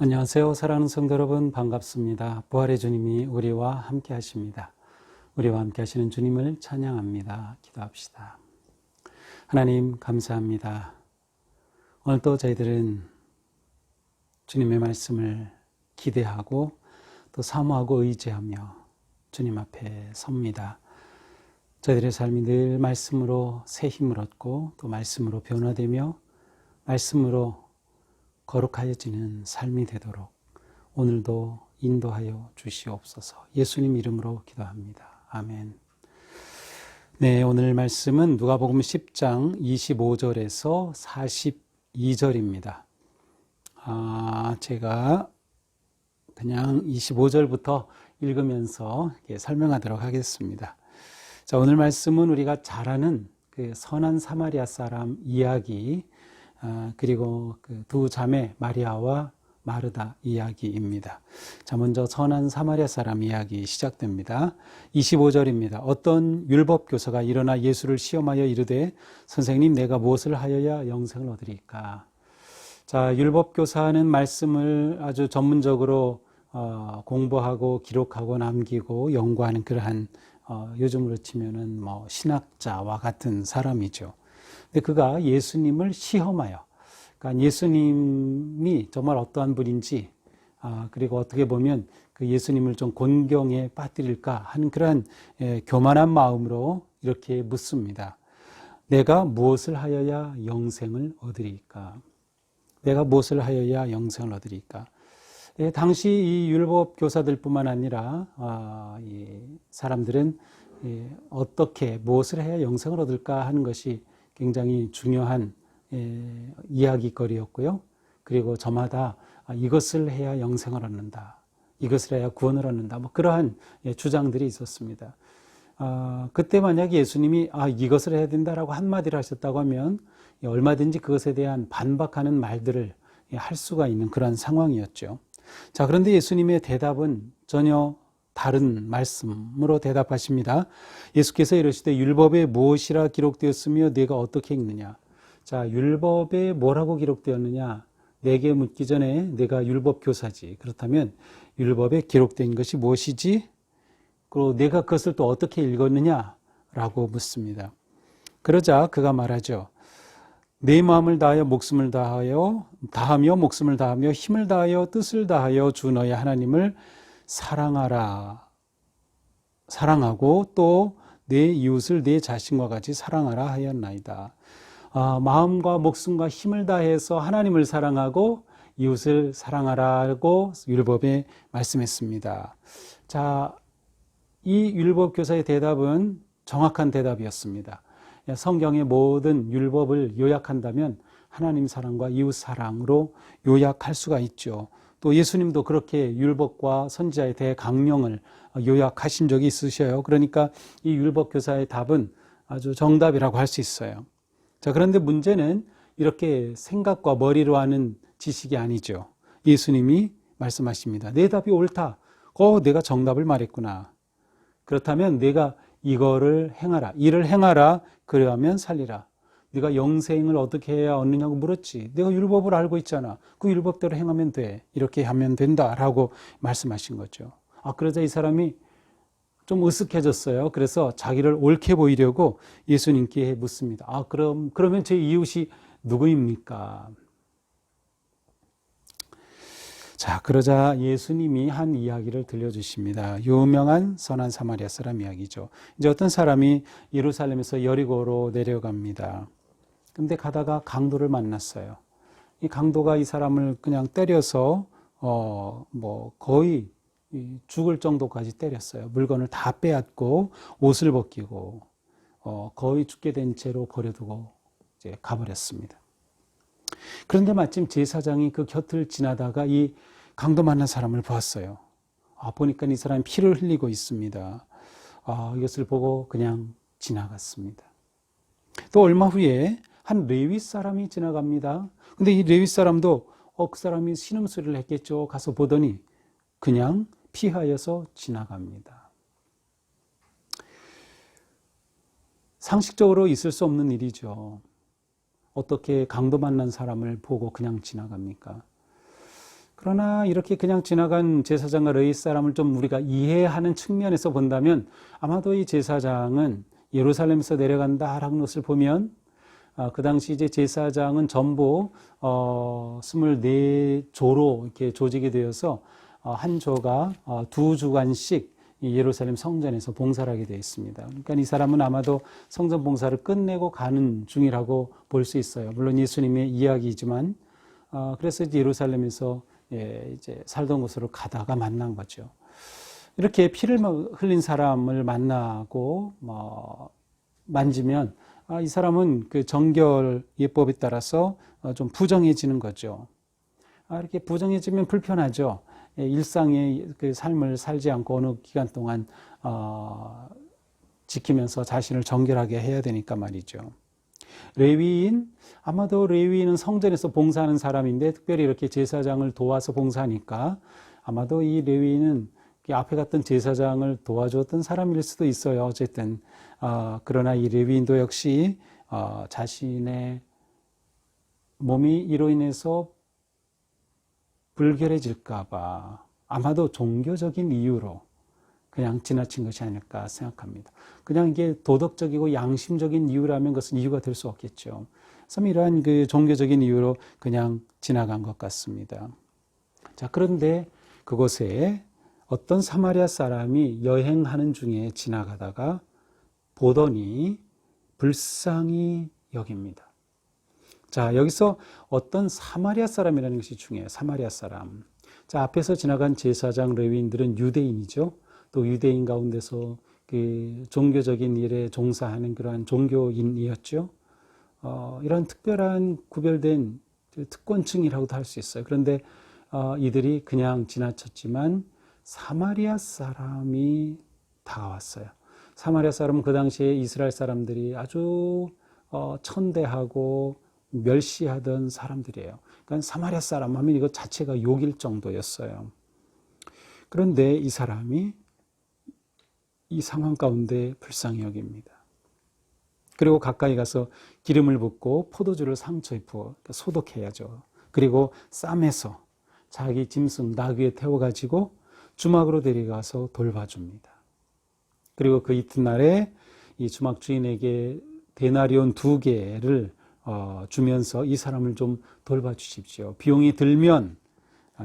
안녕하세요. 사랑하는 성도 여러분, 반갑습니다. 부활의 주님이 우리와 함께 하십니다. 우리와 함께 하시는 주님을 찬양합니다. 기도합시다. 하나님 감사합니다. 오늘도 저희들은 주님의 말씀을 기대하고 또 사모하고 의지하며 주님 앞에 섭니다. 저희들의 삶이 늘 말씀으로 새 힘을 얻고 또 말씀으로 변화되며 말씀으로 거룩하여지는 삶이 되도록 오늘도 인도하여 주시옵소서. 예수님 이름으로 기도합니다. 아멘. 네, 오늘 말씀은 누가복음 10장 25절에서 42절입니다. 제가 그냥 25절부터 읽으면서 설명하도록 하겠습니다. 자, 오늘 말씀은 우리가 잘 아는 그 선한 사마리아 사람 이야기, 그리고 그 두 자매 마리아와 마르다 이야기입니다. 자, 먼저 선한 사마리아 사람 이야기 시작됩니다. 25절입니다. 어떤 율법 교사가 일어나 예수를 시험하여 이르되 선생님, 내가 무엇을 하여야 영생을 얻으리까? 자, 율법 교사는 말씀을 아주 전문적으로 공부하고 기록하고 남기고 연구하는 그러한 요즘으로 치면은 뭐 신학자와 같은 사람이죠. 근데 그가 예수님을 시험하여, 그러니까 예수님이 정말 어떠한 분인지, 그리고 어떻게 보면 그 예수님을 좀 곤경에 빠뜨릴까 하는 그러한 교만한 마음으로 이렇게 묻습니다. 내가 무엇을 하여야 영생을 얻으리까? 내가 무엇을 하여야 영생을 얻으리까? 당시 이 율법 교사들뿐만 아니라 이 사람들은 어떻게 무엇을 해야 영생을 얻을까 하는 것이 굉장히 중요한 이야기거리였고요. 그리고 저마다 이것을 해야 영생을 얻는다, 이것을 해야 구원을 얻는다, 뭐 그러한 주장들이 있었습니다. 그때 만약에 예수님이 이것을 해야 된다라고 한마디를 하셨다고 하면 얼마든지 그것에 대한 반박하는 말들을 할 수가 있는 그런 상황이었죠. 자, 그런데 예수님의 대답은 전혀 다른 말씀으로 대답하십니다. 예수께서 이르시되 율법에 무엇이라 기록되었으며 네가 어떻게 읽느냐? 자, 율법에 뭐라고 기록되었느냐? 내게 묻기 전에 내가 율법 교사지. 그렇다면 율법에 기록된 것이 무엇이지? 그리고 내가 그것을 또 어떻게 읽었느냐? 라고 묻습니다. 그러자 그가 말하죠. 내 마음을 다하여 목숨을 다하며 목숨을 다하며 힘을 다하여 뜻을 다하여 주 너의 하나님을 사랑하고 또 내 이웃을 내 자신과 같이 사랑하라 하였나이다. 마음과 목숨과 힘을 다해서 하나님을 사랑하고 이웃을 사랑하라고 율법에 말씀했습니다. 자, 이 율법 교사의 대답은 정확한 대답이었습니다. 성경의 모든 율법을 요약한다면 하나님 사랑과 이웃 사랑으로 요약할 수가 있죠. 또 예수님도 그렇게 율법과 선지자의 대강령을 요약하신 적이 있으셔요. 그러니까 이 율법 교사의 답은 아주 정답이라고 할 수 있어요. 자, 그런데 문제는 이렇게 생각과 머리로 하는 지식이 아니죠. 예수님이 말씀하십니다. 내 답이 옳다. 내가 정답을 말했구나. 그렇다면 내가 이거를 행하라. 이를 행하라. 그러면 살리라. 네가 영생을 어떻게 해야 얻느냐고 물었지. 내가 율법을 알고 있잖아. 그 율법대로 행하면 돼. 이렇게 하면 된다라고 말씀하신 거죠. 그러자 이 사람이 좀 으쓱해졌어요. 그래서 자기를 옳게 보이려고 예수님께 묻습니다. 그러면 제 이웃이 누구입니까? 자, 그러자 예수님이 한 이야기를 들려주십니다. 유명한 선한 사마리아 사람 이야기죠. 이제 어떤 사람이 예루살렘에서 여리고로 내려갑니다. 근데 가다가 강도를 만났어요. 이 강도가 이 사람을 그냥 때려서 거의 죽을 정도까지 때렸어요. 물건을 다 빼앗고 옷을 벗기고 거의 죽게 된 채로 버려두고 이제 가버렸습니다. 그런데 마침 제사장이 그 곁을 지나다가 이 강도 만난 사람을 보았어요. 보니까 이 사람이 피를 흘리고 있습니다. 이것을 보고 그냥 지나갔습니다. 또 얼마 후에 한 레위 사람이 지나갑니다. 근데 이 레위 사람도 그 사람이 신음소리를 했겠죠. 가서 보더니 그냥 피하여서 지나갑니다. 상식적으로 있을 수 없는 일이죠. 어떻게 강도 만난 사람을 보고 그냥 지나갑니까? 그러나 이렇게 그냥 지나간 제사장과 레위 사람을 좀 우리가 이해하는 측면에서 본다면 아마도 이 제사장은 예루살렘에서 내려간다라는 것을 보면 그 당시 이제 제사장은 전부 24조로 이렇게 조직이 되어서 한 조가 2주간씩 예루살렘 성전에서 봉사를 하게 되어 있습니다. 그러니까 이 사람은 아마도 성전 봉사를 끝내고 가는 중이라고 볼 수 있어요. 물론 예수님의 이야기이지만 그래서 이제 예루살렘에서 이제 살던 곳으로 가다가 만난 거죠. 이렇게 피를 흘린 사람을 만나고 만지면 이 사람은 그 정결 예법에 따라서 좀 부정해지는 거죠. 이렇게 부정해지면 불편하죠. 일상의 그 삶을 살지 않고 어느 기간 동안 지키면서 자신을 정결하게 해야 되니까 말이죠. 레위인, 아마도 레위인은 성전에서 봉사하는 사람인데 특별히 이렇게 제사장을 도와서 봉사하니까 아마도 이 레위인은 앞에 갔던 제사장을 도와주었던 사람일 수도 있어요. 어쨌든 그러나 이 레위인도 역시 자신의 몸이 이로 인해서 불결해질까 봐 아마도 종교적인 이유로 그냥 지나친 것이 아닐까 생각합니다. 그냥 이게 도덕적이고 양심적인 이유라면 그것은 이유가 될 수 없겠죠. 그래서 이러한 그 종교적인 이유로 그냥 지나간 것 같습니다. 자, 그런데 그곳에 어떤 사마리아 사람이 여행하는 중에 지나가다가 보더니 불쌍히 여깁니다. 자, 여기서 어떤 사마리아 사람이라는 것이 중요해요. 사마리아 사람. 자, 앞에서 지나간 제사장 레위인들은 유대인이죠. 또 유대인 가운데서 그 종교적인 일에 종사하는 그러한 종교인이었죠. 이런 특별한 구별된 특권층이라고도 할 수 있어요. 그런데 이들이 그냥 지나쳤지만 사마리아 사람이 다가왔어요. 사마리아 사람은 그 당시에 이스라엘 사람들이 아주 천대하고 멸시하던 사람들이에요. 그러니까 사마리아 사람 하면 이것 자체가 욕일 정도였어요. 그런데 이 사람이 이 상황 가운데 불쌍히 여깁니다. 그리고 가까이 가서 기름을 붓고 포도주를 상처에 부어 소독해야죠. 그리고 쌈에서 자기 짐승 나귀에 태워가지고 주막으로 데려가서 돌봐줍니다. 그리고 그 이튿날에 이 주막 주인에게 데나리온 2개를 주면서 이 사람을 좀 돌봐주십시오. 비용이 들면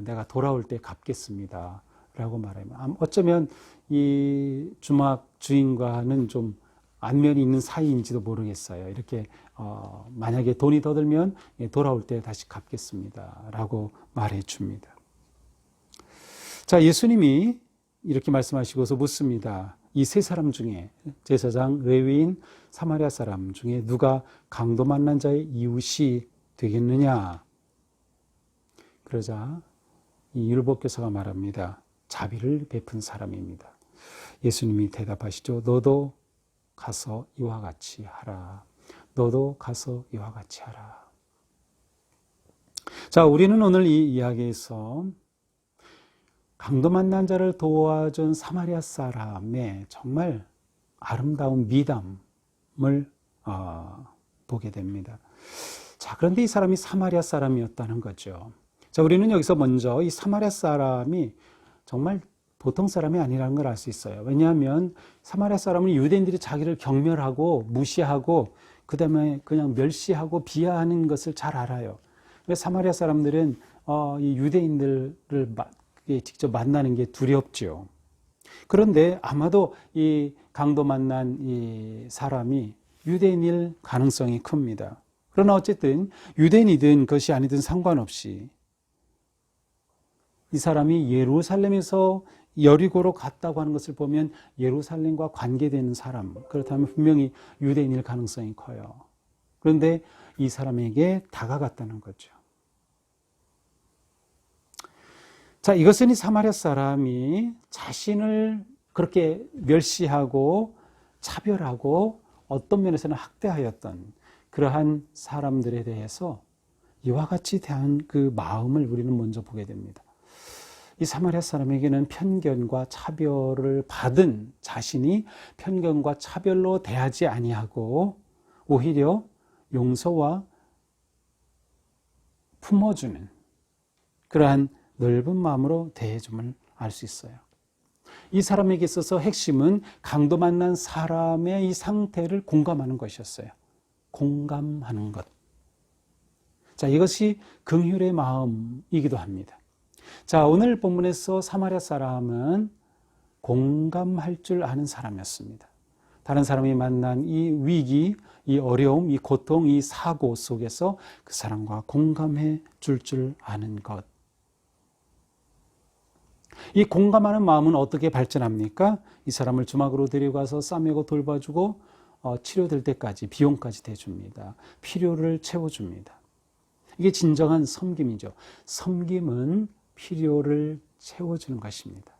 내가 돌아올 때 갚겠습니다. 라고 말합니다. 어쩌면 이 주막 주인과는 좀 안면이 있는 사이인지도 모르겠어요. 이렇게 만약에 돈이 더 들면 돌아올 때 다시 갚겠습니다. 라고 말해 줍니다. 자, 예수님이 이렇게 말씀하시고서 묻습니다. 이 세 사람 중에 제사장, 레위인, 사마리아 사람 중에 누가 강도 만난 자의 이웃이 되겠느냐? 그러자 이 율법교사가 말합니다. 자비를 베푼 사람입니다. 예수님이 대답하시죠. 너도 가서 이와 같이 하라. 너도 가서 이와 같이 하라. 자, 우리는 오늘 이 이야기에서 강도 만난 자를 도와준 사마리아 사람의 정말 아름다운 미담을 보게 됩니다. 자, 그런데 이 사람이 사마리아 사람이었다는 거죠. 자, 우리는 여기서 먼저 이 사마리아 사람이 정말 보통 사람이 아니라는 걸 알 수 있어요. 왜냐하면 사마리아 사람은 유대인들이 자기를 경멸하고 무시하고 그 다음에 그냥 멸시하고 비하하는 것을 잘 알아요. 그래서 사마리아 사람들은 이 유대인들을 직접 만나는 게 두렵죠. 그런데 아마도 이 강도 만난 이 사람이 유대인일 가능성이 큽니다. 그러나 어쨌든 유대인이든 그것이 아니든 상관없이 이 사람이 예루살렘에서 여리고로 갔다고 하는 것을 보면 예루살렘과 관계되는 사람, 그렇다면 분명히 유대인일 가능성이 커요. 그런데 이 사람에게 다가갔다는 거죠. 자, 이것은 이 사마리아 사람이 자신을 그렇게 멸시하고 차별하고 어떤 면에서는 학대하였던 그러한 사람들에 대해서 이와 같이 대한 그 마음을 우리는 먼저 보게 됩니다. 이 사마리아 사람에게는 편견과 차별을 받은 자신이 편견과 차별로 대하지 아니하고 오히려 용서와 품어주는 그러한 넓은 마음으로 대해줌을 알 수 있어요. 이 사람에게 있어서 핵심은 강도 만난 사람의 이 상태를 공감하는 것이었어요. 공감하는 것. 자, 이것이 긍휼의 마음이기도 합니다. 자, 오늘 본문에서 사마리아 사람은 공감할 줄 아는 사람이었습니다. 다른 사람이 만난 이 위기, 이 어려움, 이 고통, 이 사고 속에서 그 사람과 공감해 줄 아는 것. 이 공감하는 마음은 어떻게 발전합니까? 이 사람을 주막으로 데려가서 싸매고 돌봐주고 치료될 때까지 비용까지 대줍니다. 필요를 채워줍니다. 이게 진정한 섬김이죠. 섬김은 필요를 채워주는 것입니다.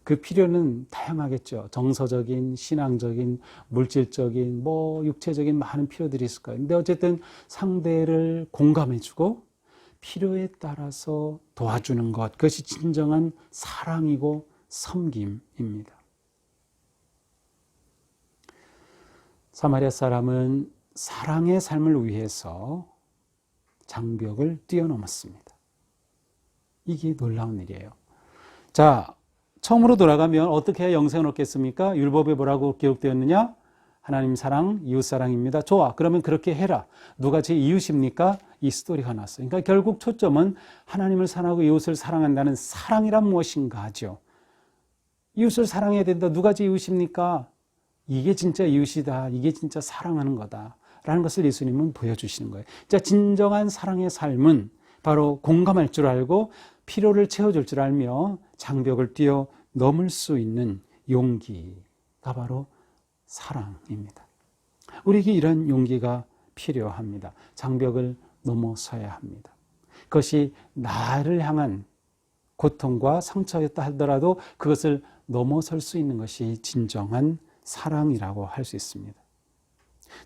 그 필요는 다양하겠죠. 정서적인, 신앙적인, 물질적인, 육체적인 많은 필요들이 있을 거예요. 근데 어쨌든 상대를 공감해주고 필요에 따라서 도와주는 것, 그것이 진정한 사랑이고 섬김입니다. 사마리아 사람은 사랑의 삶을 위해서 장벽을 뛰어넘었습니다. 이게 놀라운 일이에요. 자, 처음으로 돌아가면 어떻게 해야 영생을 얻겠습니까? 율법에 뭐라고 기록되었느냐? 하나님 사랑, 이웃 사랑입니다. 좋아, 그러면 그렇게 해라. 누가 제 이웃입니까? 이 스토리가 나왔어요. 그러니까 결국 초점은 하나님을 사랑하고 이웃을 사랑한다는 사랑이란 무엇인가 하죠. 이웃을 사랑해야 된다. 누가 제 이웃입니까? 이게 진짜 이웃이다. 이게 진짜 사랑하는 거다. 라는 것을 예수님은 보여주시는 거예요. 자, 진정한 사랑의 삶은 바로 공감할 줄 알고 필요를 채워줄 줄 알며 장벽을 뛰어넘을 수 있는 용기가 바로 사랑입니다. 우리에게 이런 용기가 필요합니다. 장벽을 넘어서야 합니다. 그것이 나를 향한 고통과 상처였다 하더라도 그것을 넘어설 수 있는 것이 진정한 사랑이라고 할 수 있습니다.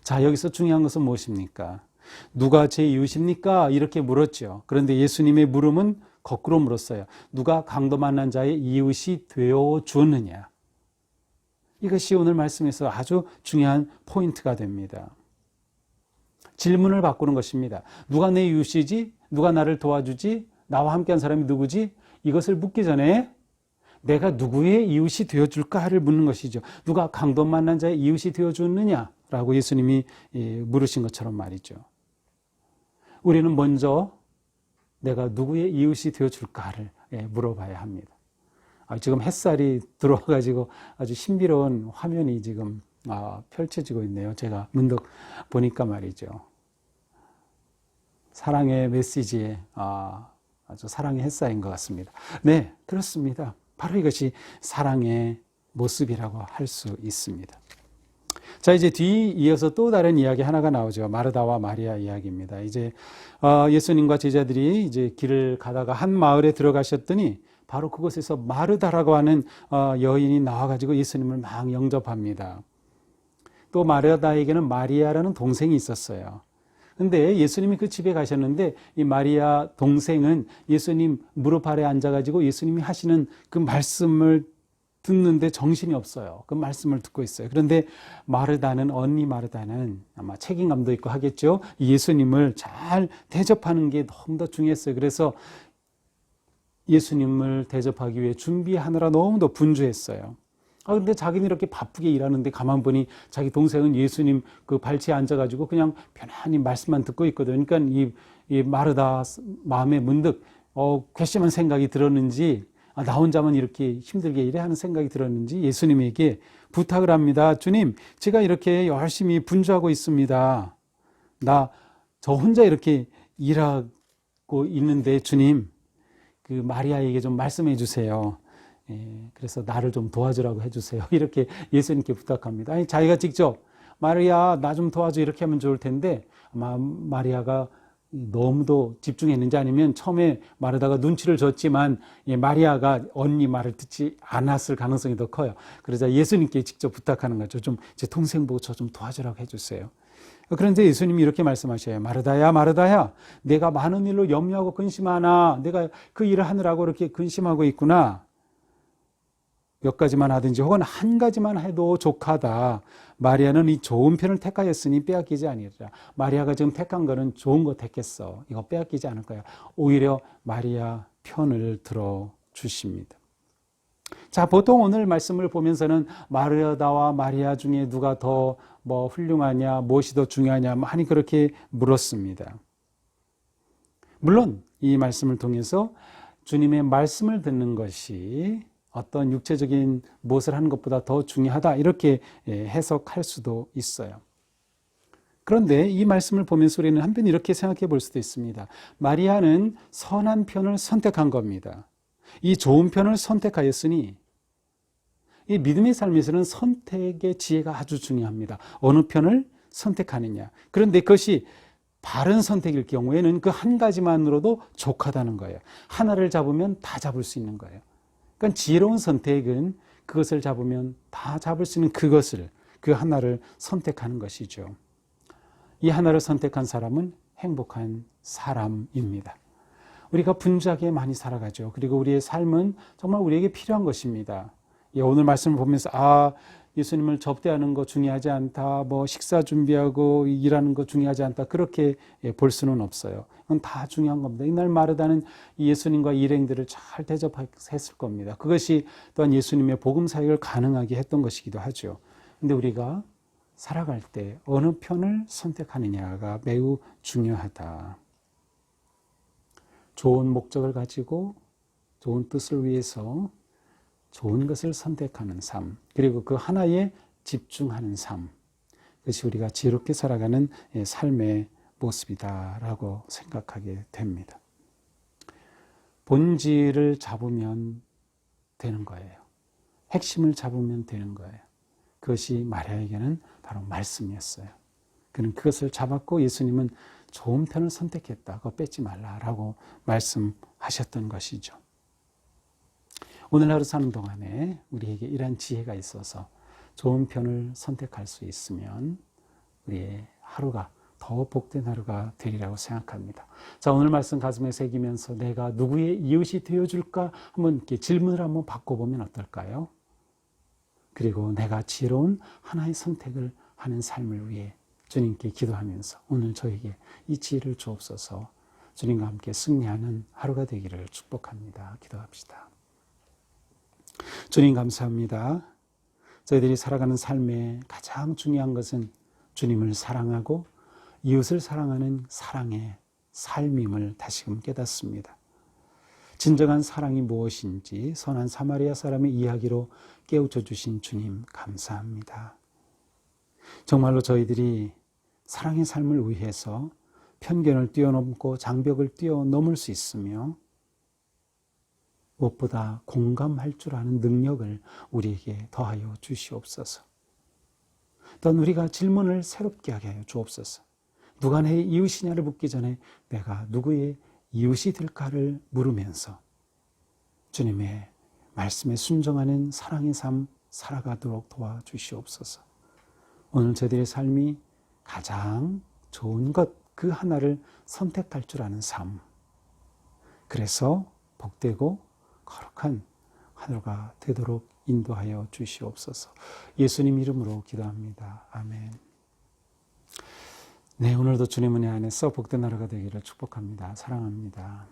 자, 여기서 중요한 것은 무엇입니까? 누가 제 이웃입니까? 이렇게 물었죠. 그런데 예수님의 물음은 거꾸로 물었어요. 누가 강도 만난 자의 이웃이 되어 주었느냐? 이것이 오늘 말씀에서 아주 중요한 포인트가 됩니다. 질문을 바꾸는 것입니다. 누가 내 이웃이지? 누가 나를 도와주지? 나와 함께한 사람이 누구지? 이것을 묻기 전에 내가 누구의 이웃이 되어줄까를 묻는 것이죠. 누가 강도 만난 자의 이웃이 되어주느냐라고 예수님이 물으신 것처럼 말이죠. 우리는 먼저 내가 누구의 이웃이 되어줄까를 물어봐야 합니다. 지금 햇살이 들어와가지고 아주 신비로운 화면이 지금 펼쳐지고 있네요. 제가 문득 보니까 말이죠. 사랑의 메시지에 아주 사랑의 햇살인 것 같습니다. 네, 그렇습니다. 바로 이것이 사랑의 모습이라고 할 수 있습니다. 자, 이제 뒤 이어서 또 다른 이야기 하나가 나오죠. 마르다와 마리아 이야기입니다. 이제 예수님과 제자들이 이제 길을 가다가 한 마을에 들어가셨더니 바로 그곳에서 마르다라고 하는 여인이 나와가지고 예수님을 막 영접합니다. 또 마르다에게는 마리아라는 동생이 있었어요. 근데 예수님이 그 집에 가셨는데 이 마리아 동생은 예수님 무릎 아래 앉아가지고 예수님이 하시는 그 말씀을 듣는데 정신이 없어요. 그 말씀을 듣고 있어요. 그런데 언니 마르다는 아마 책임감도 있고 하겠죠. 예수님을 잘 대접하는 게 너무 더 중요했어요. 그래서 예수님을 대접하기 위해 준비하느라 너무도 분주했어요. 근데 자기는 이렇게 바쁘게 일하는데 가만 보니 자기 동생은 예수님 그 발치에 앉아가지고 그냥 편안히 말씀만 듣고 있거든요. 그러니까 이 마르다 마음에 문득 괘씸한 생각이 들었는지 나 혼자만 이렇게 힘들게 일해 하는 생각이 들었는지 예수님에게 부탁을 합니다. 주님, 제가 이렇게 열심히 분주하고 있습니다. 저 혼자 이렇게 일하고 있는데 주님, 그 마리아에게 좀 말씀해 주세요. 그래서 나를 좀 도와주라고 해주세요. 이렇게 예수님께 부탁합니다. 아니, 자기가 직접 마리아 나 좀 도와줘 이렇게 하면 좋을 텐데 아마 마리아가 너무도 집중했는지 아니면 처음에 마르다가 눈치를 줬지만 마리아가 언니 말을 듣지 않았을 가능성이 더 커요. 그러자 예수님께 직접 부탁하는 거죠. 좀 제 동생 보고 저 좀 도와주라고 해주세요. 그런데 예수님이 이렇게 말씀하셔요. 마르다야, 마르다야, 내가 많은 일로 염려하고 근심하나 내가 그 일을 하느라고 이렇게 근심하고 있구나. 몇 가지만 하든지 혹은 한 가지만 해도 족하다. 마리아는 이 좋은 편을 택하였으니 빼앗기지 아니리라. 마리아가 지금 택한 거는 좋은 거 택했어. 이거 빼앗기지 않을 거야. 오히려 마리아 편을 들어 주십니다. 자, 보통 오늘 말씀을 보면서는 마르다와 마리아 중에 누가 더 훌륭하냐, 무엇이 더 중요하냐 많이 그렇게 물었습니다. 물론 이 말씀을 통해서 주님의 말씀을 듣는 것이 어떤 육체적인 무엇을 하는 것보다 더 중요하다 이렇게 해석할 수도 있어요. 그런데 이 말씀을 보면서 우리는 한편 이렇게 생각해 볼 수도 있습니다. 마리아는 선한 편을 선택한 겁니다. 이 좋은 편을 선택하였으니 이 믿음의 삶에서는 선택의 지혜가 아주 중요합니다. 어느 편을 선택하느냐. 그런데 그것이 바른 선택일 경우에는 그 한 가지만으로도 족하다는 거예요. 하나를 잡으면 다 잡을 수 있는 거예요. 그러니까 지혜로운 선택은 그것을 잡으면 다 잡을 수 있는 그것을, 그 하나를 선택하는 것이죠. 이 하나를 선택한 사람은 행복한 사람입니다. 우리가 분주하게 많이 살아가죠. 그리고 우리의 삶은 정말 우리에게 필요한 것입니다. 오늘 말씀을 보면서 예수님을 접대하는 거 중요하지 않다, 식사 준비하고 일하는 거 중요하지 않다, 그렇게 볼 수는 없어요. 그건 다 중요한 겁니다. 이날 마르다는 예수님과 일행들을 잘 대접했을 겁니다. 그것이 또한 예수님의 복음 사역을 가능하게 했던 것이기도 하죠. 근데 우리가 살아갈 때 어느 편을 선택하느냐가 매우 중요하다. 좋은 목적을 가지고 좋은 뜻을 위해서 좋은 것을 선택하는 삶, 그리고 그 하나에 집중하는 삶, 그것이 우리가 지혜롭게 살아가는 삶의 모습이다라고 생각하게 됩니다. 본질을 잡으면 되는 거예요. 핵심을 잡으면 되는 거예요. 그것이 마리아에게는 바로 말씀이었어요. 그는 그것을 잡았고 예수님은 좋은 편을 선택했다. 그거 뺏지 말라라고 말씀하셨던 것이죠. 오늘 하루 사는 동안에 우리에게 이러한 지혜가 있어서 좋은 편을 선택할 수 있으면 우리의 하루가 더 복된 하루가 되리라고 생각합니다. 자, 오늘 말씀 가슴에 새기면서 내가 누구의 이웃이 되어줄까? 한번 이렇게 질문을 한번 바꿔보면 어떨까요? 그리고 내가 지혜로운 하나의 선택을 하는 삶을 위해 주님께 기도하면서 오늘 저에게 이 지혜를 주옵소서. 주님과 함께 승리하는 하루가 되기를 축복합니다. 기도합시다. 주님 감사합니다. 저희들이 살아가는 삶에 가장 중요한 것은 주님을 사랑하고 이웃을 사랑하는 사랑의 삶임을 다시금 깨닫습니다. 진정한 사랑이 무엇인지 선한 사마리아 사람의 이야기로 깨우쳐 주신 주님 감사합니다. 정말로 저희들이 사랑의 삶을 위해서 편견을 뛰어넘고 장벽을 뛰어넘을 수 있으며 무엇보다 공감할 줄 아는 능력을 우리에게 더하여 주시옵소서. 또한 우리가 질문을 새롭게 하게 하여 주옵소서. 누가 내 이웃이냐를 묻기 전에 내가 누구의 이웃이 될까를 물으면서 주님의 말씀에 순종하는 사랑의 삶 살아가도록 도와주시옵소서. 오늘 저희들의 삶이 가장 좋은 것 그 하나를 선택할 줄 아는 삶, 그래서 복되고 거룩한 하루가 되도록 인도하여 주시옵소서. 예수님 이름으로 기도합니다. 아멘. 네, 오늘도 주님 은혜 안에서 복된 하루가 되기를 축복합니다. 사랑합니다.